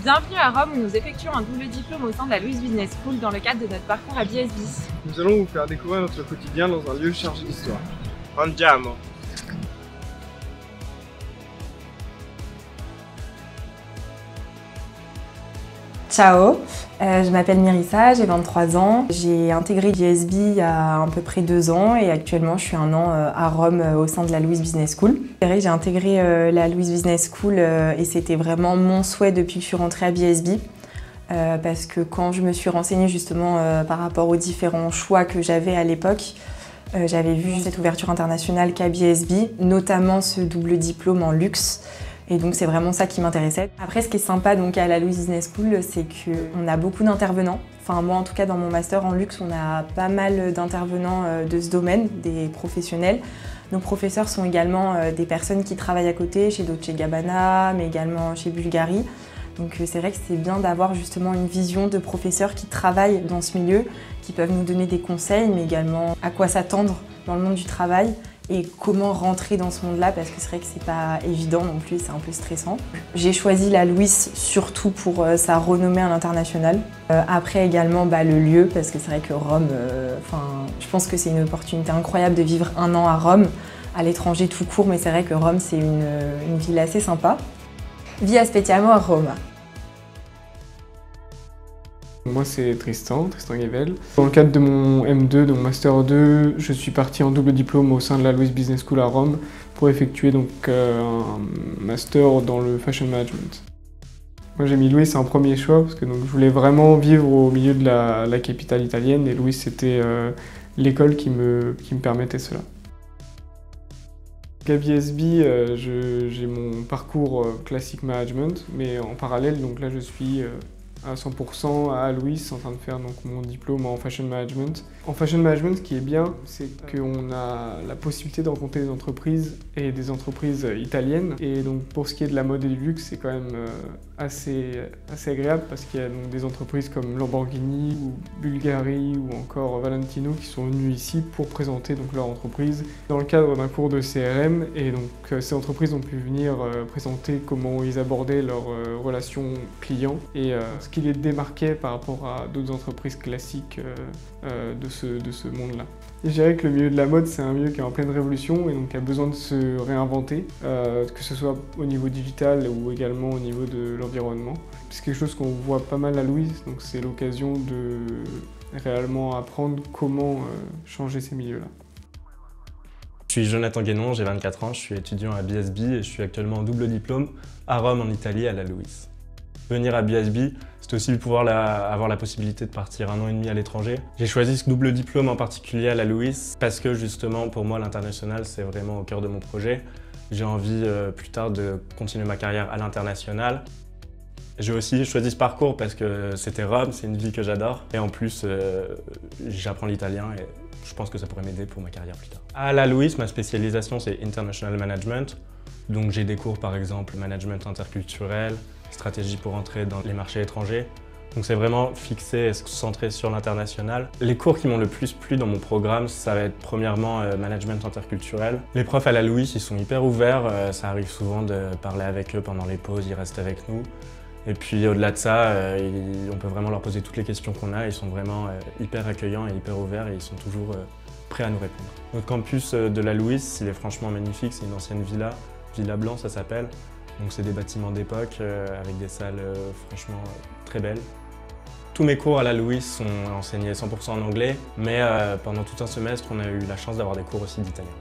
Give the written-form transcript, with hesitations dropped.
Bienvenue à Rome où nous effectuons un double diplôme au sein de la Louis Business School dans le cadre de notre parcours à BSB. Nous allons vous faire découvrir notre quotidien dans un lieu chargé d'histoire. Andiamo! Ciao, je m'appelle Mérissa, j'ai 23 ans. J'ai intégré BSB il y a à peu près 2 ans et actuellement je suis 1 an à Rome au sein de la Louis Business School. J'ai intégré la Louis Business School et c'était vraiment mon souhait depuis que je suis rentrée à BSB. Parce que quand je me suis renseignée justement par rapport aux différents choix que j'avais à l'époque, j'avais vu cette ouverture internationale qu'à BSB, notamment ce double diplôme en luxe. Et donc c'est vraiment ça qui m'intéressait. Après, ce qui est sympa donc à la Louis Business School, c'est qu'on a beaucoup d'intervenants. Enfin moi en tout cas dans mon master en luxe, on a pas mal d'intervenants de ce domaine, des professionnels. Nos professeurs sont également des personnes qui travaillent à côté chez Dolce & Gabbana, mais également chez Bulgari. Donc c'est vrai que c'est bien d'avoir justement une vision de professeurs qui travaillent dans ce milieu, qui peuvent nous donner des conseils, mais également à quoi s'attendre dans le monde du travail et comment rentrer dans ce monde-là, parce que c'est vrai que c'est pas évident non plus, c'est un peu stressant. J'ai choisi la Louis surtout pour sa renommée à l'international. Après également le lieu, parce que c'est vrai que Rome, je pense que c'est une opportunité incroyable de vivre 1 an à Rome, à l'étranger tout court, mais c'est vrai que Rome c'est une ville assez sympa. Vi aspettiamo a Roma. Moi c'est Tristan Guével. Dans le cadre de mon M2, donc Master 2, je suis parti en double diplôme au sein de la Louis Business School à Rome pour effectuer donc un Master dans le Fashion Management. Moi j'ai mis Louis en premier choix parce que donc, je voulais vraiment vivre au milieu de la capitale italienne et Louis c'était l'école qui me permettait cela. À BSB, j'ai mon parcours classique management, mais en parallèle, donc là je suis à 100% à Louis en train de faire donc, mon diplôme en fashion management. En fashion management, ce qui est bien, c'est qu'on a la possibilité de rencontrer des entreprises et des entreprises italiennes. Et donc pour ce qui est de la mode et du luxe, c'est quand même assez agréable parce qu'il y a donc, des entreprises comme Lamborghini ou Bulgari ou encore Valentino qui sont venues ici pour présenter donc, leur entreprise dans le cadre d'un cours de CRM. Et donc ces entreprises ont pu venir présenter comment ils abordaient leurs relations clients et ce qui les démarquait par rapport à d'autres entreprises classiques de ce monde-là. Et je dirais que le milieu de la mode, c'est un milieu qui est en pleine révolution et donc qui a besoin de se réinventer, que ce soit au niveau digital ou également au niveau de l'environnement. C'est quelque chose qu'on voit pas mal à Louis, donc c'est l'occasion de réellement apprendre comment changer ces milieux-là. Je suis Jonathan Guénon, j'ai 24 ans, je suis étudiant à BSB et je suis actuellement en double diplôme à Rome en Italie à la Louis. Venir à BSB, c'est aussi pouvoir avoir la possibilité de partir 1 an et demi à l'étranger. J'ai choisi ce double diplôme en particulier à la Louis parce que justement pour moi l'international c'est vraiment au cœur de mon projet. J'ai envie plus tard de continuer ma carrière à l'international. J'ai aussi choisi ce parcours parce que c'était Rome, c'est une ville que j'adore et en plus j'apprends l'italien et je pense que ça pourrait m'aider pour ma carrière plus tard. À la Louis, ma spécialisation c'est International Management. Donc j'ai des cours par exemple management interculturel, stratégie pour entrer dans les marchés étrangers. Donc c'est vraiment fixé et centré sur l'international. Les cours qui m'ont le plus plu dans mon programme, ça va être premièrement management interculturel. Les profs à la Louis, ils sont hyper ouverts, ça arrive souvent de parler avec eux pendant les pauses, ils restent avec nous. Et puis au-delà de ça, on peut vraiment leur poser toutes les questions qu'on a, ils sont vraiment hyper accueillants et hyper ouverts et ils sont toujours prêts à nous répondre. Notre campus de la Louis, il est franchement magnifique, c'est une ancienne Villa Blanc ça s'appelle. Donc c'est des bâtiments d'époque avec des salles franchement très belles. Tous mes cours à la Louis sont enseignés 100% en anglais, mais pendant tout un semestre, on a eu la chance d'avoir des cours aussi d'italien.